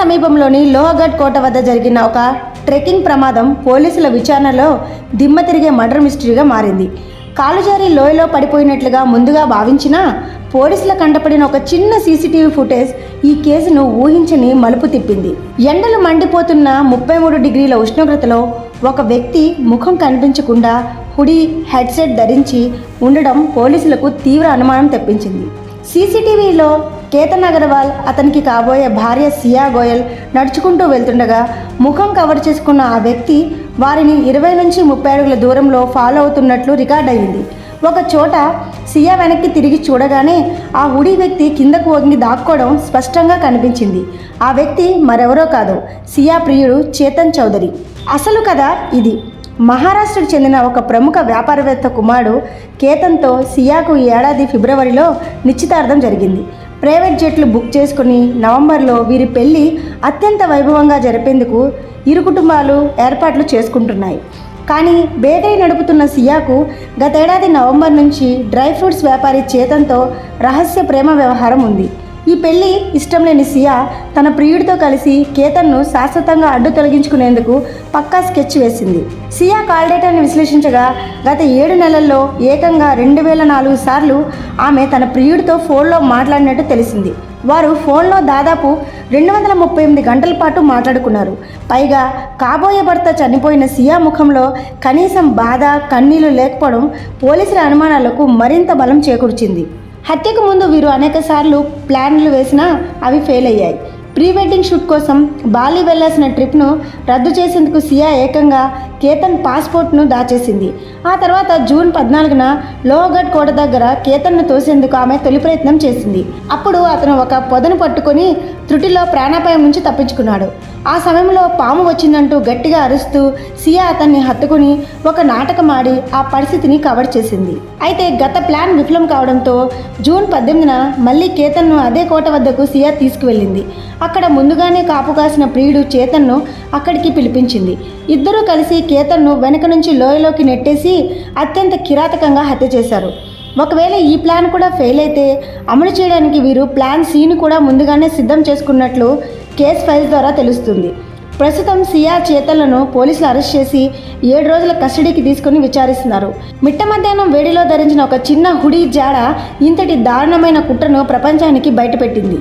సమీపంలోని లోహగఢ్ కోట వద్ద జరిగిన ఒక ట్రెక్కింగ్ ప్రమాదం పోలీసుల విచారణలో దిమ్మ తిరిగే మర్డర్ మిస్టరీగా మారింది. కాలుజారి లోయలో పడిపోయినట్లుగా ముందుగా భావించినా పోలీసుల కంటపడిన ఒక చిన్న సీసీటీవీ ఫుటేజ్ ఈ కేసును ఊహించని మలుపు తిప్పింది. ఎండలు మండిపోతున్న 33 డిగ్రీల ఉష్ణోగ్రతలో ఒక వ్యక్తి ముఖం కనిపించకుండా హుడీ హెడ్సెట్ ధరించి ఉండడం పోలీసులకు తీవ్ర అనుమానం తెప్పించింది. సీసీటీవీలో కేతన్ అగర్వాల్, అతనికి కాబోయే భార్య సియా గోయల్ నడుచుకుంటూ వెళ్తుండగా ముఖం కవర్ చేసుకున్న ఆ వ్యక్తి వారిని 20 నుంచి 30 అడుగుల దూరంలో ఫాలో అవుతున్నట్లు రికార్డ్ అయ్యింది. ఒక చోట సియా వెనక్కి తిరిగి చూడగానే ఆ హుడీ వ్యక్తి కిందకు వంగి దాక్కోవడం స్పష్టంగా కనిపించింది. ఆ వ్యక్తి మరెవరో కాదు, సియా ప్రియుడు చేతన్ చౌదరి. అసలు కథ ఇది. మహారాష్ట్రకు చెందిన ఒక ప్రముఖ వ్యాపారవేత్త కుమారుడు కేతన్తో సియాకు ఈ ఏడాది ఫిబ్రవరిలో నిశ్చితార్థం జరిగింది. ప్రైవేట్ జెట్లు బుక్ చేసుకుని నవంబర్లో వీరి పెళ్లి అత్యంత వైభవంగా జరిపేందుకు ఇరు కుటుంబాలు ఏర్పాట్లు చేసుకుంటున్నాయి. కానీ బేకరీ నడుపుతున్న సియాకు గతేడాది నవంబర్ నుంచి డ్రై ఫ్రూట్స్ వ్యాపారి చేతన్తో రహస్య ప్రేమ వ్యవహారం ఉంది. ఈ పెళ్లి ఇష్టం లేని సియా తన ప్రియుడితో కలిసి కేతన్ను శాశ్వతంగా అడ్డు తొలగించుకునేందుకు పక్కా స్కెచ్ వేసింది. సియా కాల్ డేటాను విశ్లేషించగా గత 7 నెలల్లో ఏకంగా 2004 సార్లు ఆమె తన ప్రియుడితో ఫోన్లో మాట్లాడినట్టు తెలిసింది. వారు ఫోన్లో దాదాపు 238 గంటల పాటు మాట్లాడుకున్నారు. పైగా కాబోయే భర్త చనిపోయిన సియా ముఖంలో కనీసం బాధ, కన్నీళ్లు లేకపోవడం పోలీసుల అనుమానాలకు మరింత బలం చేకూర్చింది. హత్యకు ముందు వీరు అనేక సార్లు ప్లాన్లు వేసినా అవి ఫెయిల్ అయ్యాయి. ప్రీ వెడ్డింగ్ షూట్ కోసం బాలి వెళ్లాల్సిన ట్రిప్ను రద్దు చేసేందుకు సియా ఏకంగా కేతన్ పాస్పోర్ట్ను దాచేసింది. ఆ తర్వాత జూన్ 14న లోహగఢ్ కోట దగ్గర కేతన్ను తోసేందుకు ఆమె తొలి ప్రయత్నం చేసింది. అప్పుడు అతను ఒక పొదను పట్టుకొని త్రుటిలో ప్రాణాపాయం నుంచి తప్పించుకున్నాడు. ఆ సమయంలో పాము వచ్చిందంటూ గట్టిగా అరుస్తూ సియా అతన్ని హత్తుకుని ఒక నాటకం ఆడి ఆ పరిస్థితిని కవర్ చేసింది. అయితే గత ప్లాన్ విఫలం కావడంతో జూన్ 18న మళ్ళీ కేతన్ను అదే కోట వద్దకు సియా తీసుకువెళ్ళింది. అక్కడ ముందుగానే కాపు కాసిన ప్రియుడు చేతన్ను అక్కడికి పిలిపించింది. ఇద్దరూ కలిసి కేతన్ను వెనక నుంచి లోయలోకి నెట్టేసి అత్యంత కిరాతకంగా హత్య చేశారు. ఒకవేళ ఈ ప్లాన్ కూడా ఫెయిల్ అయితే అమలు చేయడానికి వీరు ప్లాన్ సిను కూడా ముందుగానే సిద్ధం చేసుకున్నట్లు కేస్ ఫైల్స్ ద్వారా తెలుస్తుంది. ప్రస్తుతం సియా చేతన్లను పోలీసులు అరెస్ట్ చేసి 7 రోజుల కస్టడీకి తీసుకుని విచారిస్తున్నారు. మిట్ట మధ్యాహ్నం వేడిలో ధరించిన ఒక చిన్న హుడీ జాడ ఇంతటి దారుణమైన కుట్రను ప్రపంచానికి బయటపెట్టింది.